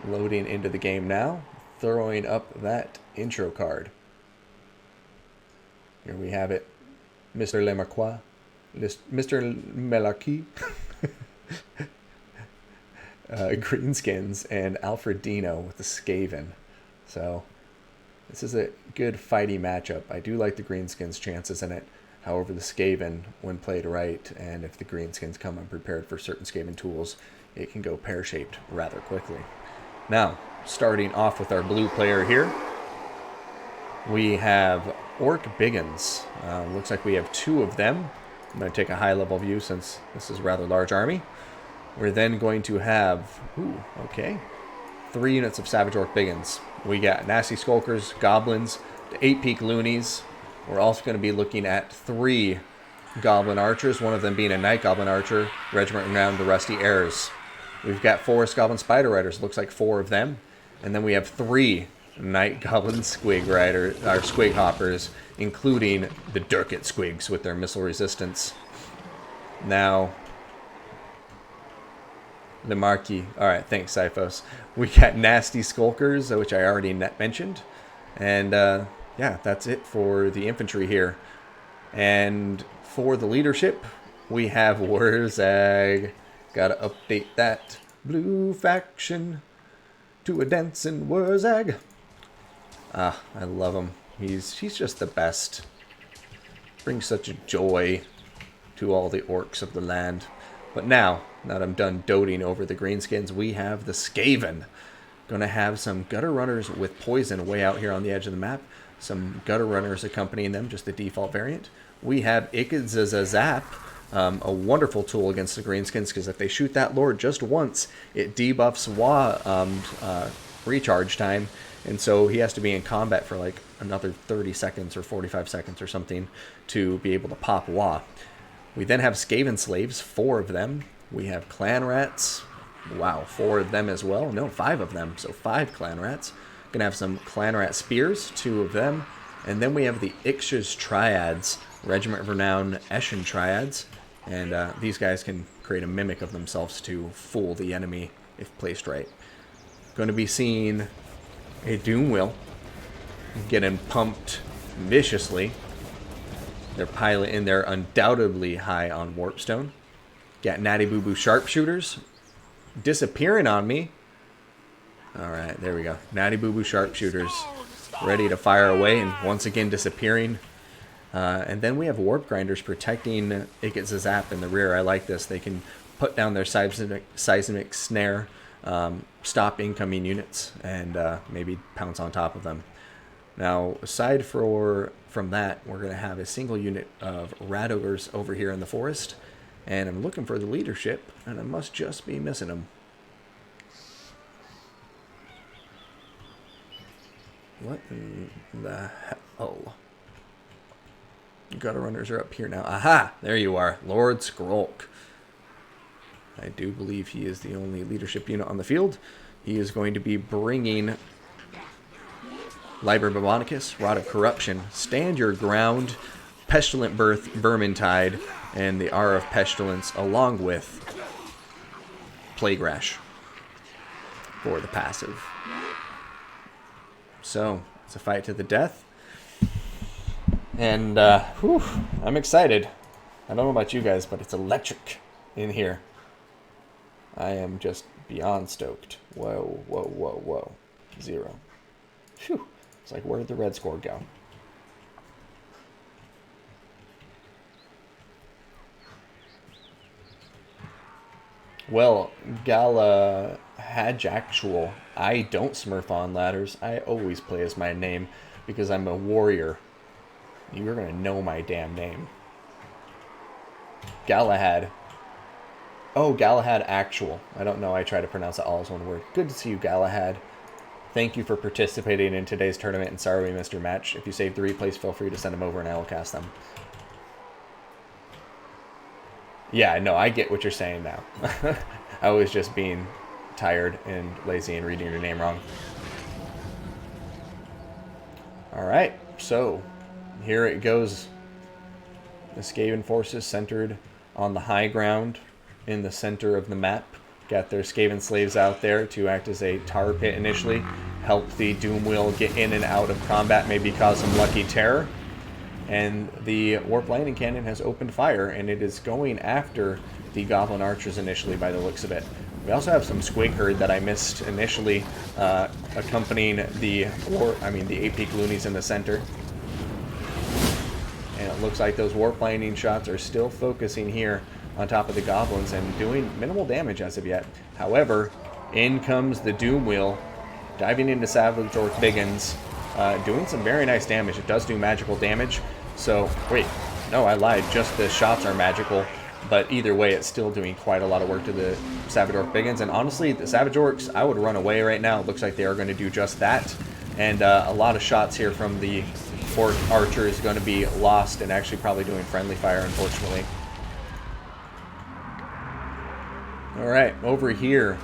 Loading into the game now. Throwing up that intro card. Here we have it. Mrlemarquis. Mrlemarquis. Greenskins and Alfredino with the Skaven. So this is a good fighty matchup. I do like the Greenskins' chances in it. However, the Skaven, when played right, and if the Greenskins come unprepared for certain Skaven tools, it can go pear-shaped rather quickly. Now, starting off with our blue player here, we have Orc Biggins. Looks like we have 2 of them. I'm going to take a high-level view since this is a rather large army. We're then going to have, 3 units of Savage Orc Biggins. We got Nasty Skulkers, Goblins, the 8-Peak Loonies. We're also going to be looking at 3 Goblin Archers, one of them being a Night Goblin Archer, Regiment renowned the Rusty Heirs. We've got Forest Goblin Spider Riders, looks like 4 of them. And then we have 3 Night Goblin Squig Hoppers, including the Durkit Squigs with their missile resistance. Now, the Marquis. Alright, thanks, Cyphos. We got Nasty Skulkers, which I already mentioned. And, yeah, that's it for the infantry here. And for the leadership, we have Wurzag. Gotta update that blue faction to a dancing Wurzag. Ah, I love him. He's just the best. Brings such a joy to all the orcs of the land. But now that I'm done doting over the Greenskins, we have the Skaven. Gonna have some gutter runners with poison way out here on the edge of the map. Some gutter runners accompanying them, just the default variant. We have Ikedzazazap, a wonderful tool against the Greenskins, because if they shoot that Lord just once, it debuffs Wa recharge time, and so he has to be in combat for like another 30 seconds or 45 seconds or something to be able to pop Wa. We then have Skaven Slaves, 4 of them. We have Clan Rats, wow, 4 of them as well. No, 5 of them, so 5 Clan Rats. Gonna have some Clan Rat Spears, 2 of them. And then we have the Ixch's Triads, Regiment of Renown Eshin Triads. And these guys can create a mimic of themselves to fool the enemy if placed right. Going to be seeing a Doom Wheel getting pumped viciously. Their pilot in there undoubtedly high on Warpstone. Got Natty Boo Boo Sharpshooters disappearing on me. Alright, there we go. Natty Boo Boo Sharpshooters ready to fire away and once again disappearing. And then we have Warp Grinders protecting Ikedzazap in the rear. I like this. They can put down their seismic snare, stop incoming units, and maybe pounce on top of them. Now, aside from that, we're going to have a single unit of Rat Ogres over here in the forest. And I'm looking for the leadership, and I must just be missing them. What in the hell? Gutter runners are up here now. Aha! There you are. Lord Skrolk. I do believe he is the only leadership unit on the field. He is going to be bringing Liber Babonicus, Rod of Corruption, Stand Your Ground, Pestilent Birth, Vermintide, and the R of Pestilence, along with Plague Rash for the passive. So, it's a fight to the death. And, I'm excited. I don't know about you guys, but it's electric in here. I am just beyond stoked. Whoa, whoa, whoa, whoa. 0. Phew. It's like, where did the red score go? Well, Gala Hadjactual. I don't smurf on ladders. I always play as my name because I'm a warrior. You're going to know my damn name. Galahad. Oh, Galahad Actual. I don't know. I try to pronounce it all as one word. Good to see you, Galahad. Thank you for participating in today's tournament, and sorry we missed your match. If you saved the replays, feel free to send them over and I will cast them. Yeah, no, I get what you're saying now. I was just being tired and lazy and reading your name wrong. Alright, so here it goes. The Skaven forces centered on the high ground in the center of the map. Got their Skaven slaves out there to act as a tar pit initially. Help the Doom Wheel get in and out of combat, maybe cause some lucky terror. And the Warp Lightning Cannon has opened fire, and it is going after the Goblin Archers initially by the looks of it. We also have some Squig Herd that I missed initially, accompanying the AP Loonies in the center. And it looks like those Warp Lightning shots are still focusing here on top of the Goblins and doing minimal damage as of yet. However, in comes the Doom Wheel, diving into Savage Orc Biggins, doing some very nice damage. It does do magical damage. So, wait, no, I lied. Just the shots are magical. But either way, it's still doing quite a lot of work to the Savage Orc Biggins. And honestly, the Savage Orcs, I would run away right now. It looks like they are going to do just that. And a lot of shots here from the Orc Archer is going to be lost and actually probably doing friendly fire, unfortunately. Alright, over here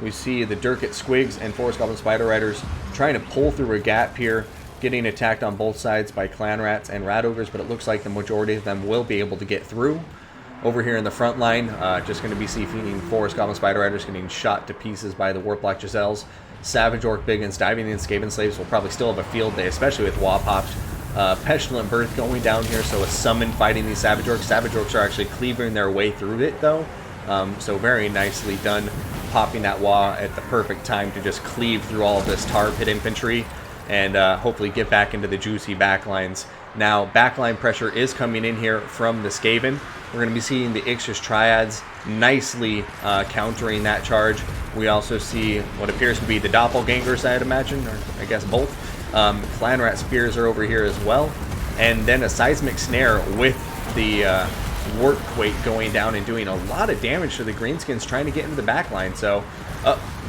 we see the Durkit Squigs and Forest Goblin Spider Riders trying to pull through a gap here, getting attacked on both sides by Clan Rats and Rat Ogres, but it looks like the majority of them will be able to get through. Over here in the front line, just going to be seeing Forest Goblin Spider Riders getting shot to pieces by the Warp Black Giselles. Savage Orc Biggins diving in. Skaven Slaves will probably still have a field day, especially with Wa popped. Pestilent Birth going down here, so a summon fighting these Savage Orcs. Savage Orcs are actually cleaving their way through it, though. So very nicely done, popping that Wa at the perfect time to just cleave through all of this tar pit infantry and hopefully get back into the juicy backlines. Now, backline pressure is coming in here from the Skaven. We're going to be seeing the Ixchis Triads nicely countering that charge. We also see what appears to be the Doppelgangers, I'd imagine, or I guess both. Clan Rat Spears are over here as well. And then a Seismic Snare with the Warpquake going down and doing a lot of damage to the Greenskins trying to get into the backline. So,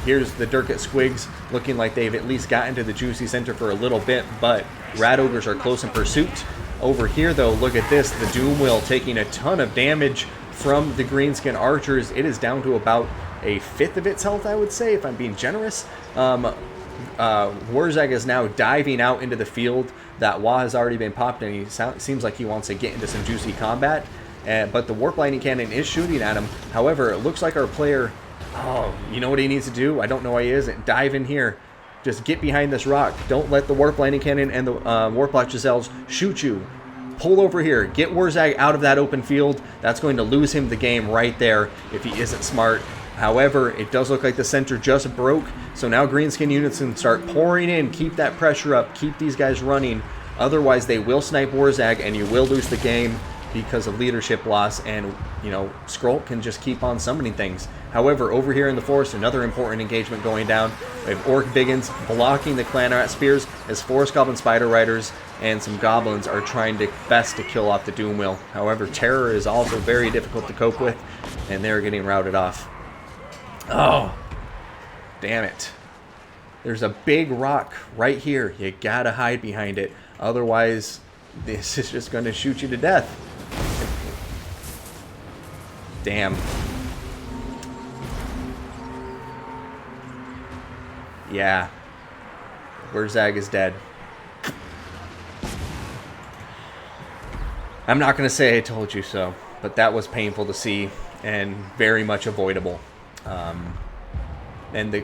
here's the Durkit Squigs looking like they've at least gotten to the juicy center for a little bit, but Rat Ogres are close in pursuit. Over here, though, look at this. The Doom Wheel taking a ton of damage from the Greenskin Archers. It is down to about a fifth of its health, I would say, if I'm being generous. Warzag is now diving out into the field. That Wa has already been popped, and he seems like he wants to get into some juicy combat. But the Warp Lightning Cannon is shooting at him. However, it looks like our player... Oh, you know what he needs to do? I don't know why he isn't. Dive in here. Just get behind this rock. Don't let the Warp Lightning Cannon and the Warp Black Giselles shoot you. Pull over here. Get Warzag out of that open field. That's going to lose him the game right there if he isn't smart. However, it does look like the center just broke. So now Greenskin units can start pouring in. Keep that pressure up. Keep these guys running. Otherwise, they will snipe Warzag and you will lose the game because of leadership loss, and Skrull can just keep on summoning things. However, over here in the forest, another important engagement going down. We have Orc Biggins blocking the Clan Rat Spears as Forest Goblin Spider Riders and some Goblins are trying to best to kill off the Doom Wheel. However, Terror is also very difficult to cope with, and they're getting routed off. Oh, damn it. There's a big rock right here. You gotta hide behind it. Otherwise, this is just going to shoot you to death. Damn. Yeah. Warzag is dead. I'm not going to say I told you so, but that was painful to see and very much avoidable. And the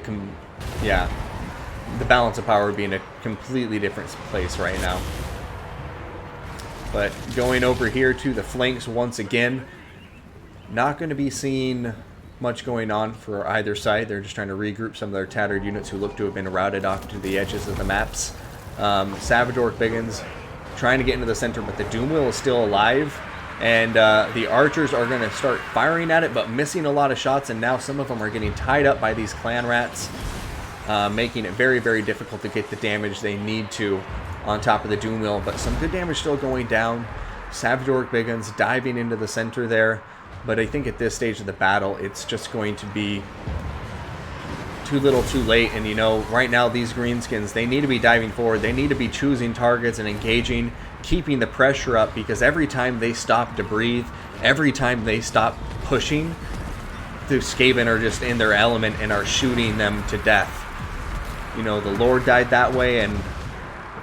balance of power would be in a completely different place right now. But going over here to the flanks once again, not going to be seeing much going on for either side. They're just trying to regroup some of their tattered units who look to have been routed off to the edges of the maps. Savage Orc Biggins trying to get into the center, but the Doom Wheel is still alive. And the archers are going to start firing at it, but missing a lot of shots. And now some of them are getting tied up by these Clan Rats, making it very, very difficult to get the damage they need to on top of the Doom Wheel. But some good damage still going down. Savage Orc Biggins diving into the center there. But I think at this stage of the battle, it's just going to be too little too late. And, right now these Greenskins, they need to be diving forward. They need to be choosing targets and engaging, keeping the pressure up, because every time they stop to breathe, every time they stop pushing, the Skaven are just in their element and are shooting them to death. The Lord died that way, and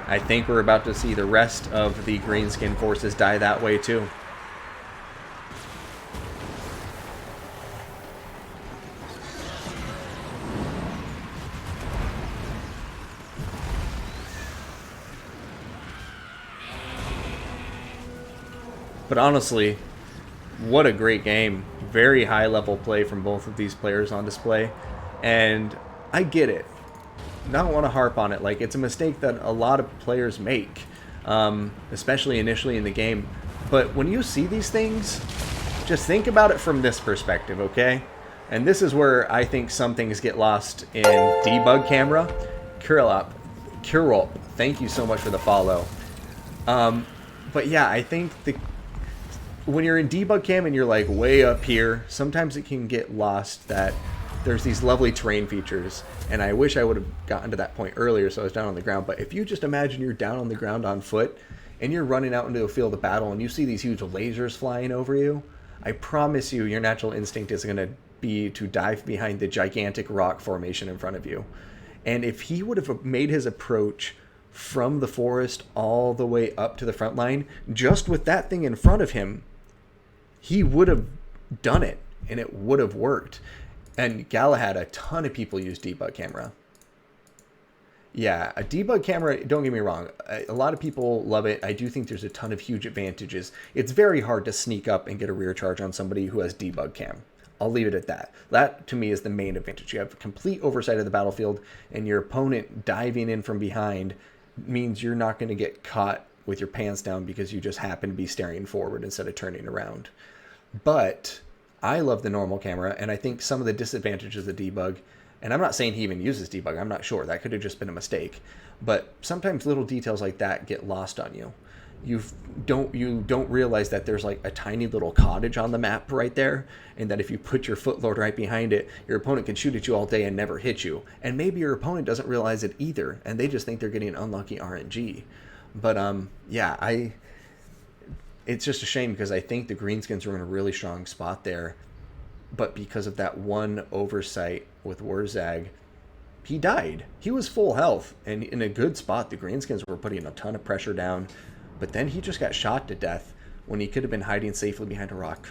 I think we're about to see the rest of the Greenskin forces die that way too. But honestly, what a great game. Very high level play from both of these players on display. And I get it. Not want to harp on it. Like, it's a mistake that a lot of players make, especially initially in the game. But when you see these things, just think about it from this perspective, okay? And this is where I think some things get lost in debug camera. Kurop, thank you so much for the follow. But yeah, I think when you're in debug cam and you're like way up here, sometimes it can get lost that there's these lovely terrain features. And I wish I would have gotten to that point earlier so I was down on the ground. But if you just imagine you're down on the ground on foot and you're running out into a field of battle and you see these huge lasers flying over you, I promise you your natural instinct is going to be to dive behind the gigantic rock formation in front of you. And if he would have made his approach from the forest all the way up to the front line, just with that thing in front of him, he would have done it and it would have worked. And Galahad, a ton of people use debug camera. Yeah, a debug camera, don't get me wrong, a lot of people love it. I do think there's a ton of huge advantages. It's very hard to sneak up and get a rear charge on somebody who has debug cam. I'll leave it at that. That, to me, is the main advantage. You have complete oversight of the battlefield, and your opponent diving in from behind means you're not going to get caught with your pants down because you just happen to be staring forward instead of turning around. But I love the normal camera, and I think some of the disadvantages of debug, and I'm not saying he even uses debug, I'm not sure, that could have just been a mistake, but sometimes little details like that get lost on you. You don't realize that there's like a tiny little cottage on the map right there, and that if you put your footlord right behind it, your opponent can shoot at you all day and never hit you. And maybe your opponent doesn't realize it either, and they just think they're getting unlucky RNG. But yeah, it's just a shame because I think the Greenskins were in a really strong spot there, but because of that one oversight with Wurzag, he died. He was full health and in a good spot. The Greenskins were putting a ton of pressure down, but then he just got shot to death when he could have been hiding safely behind a rock.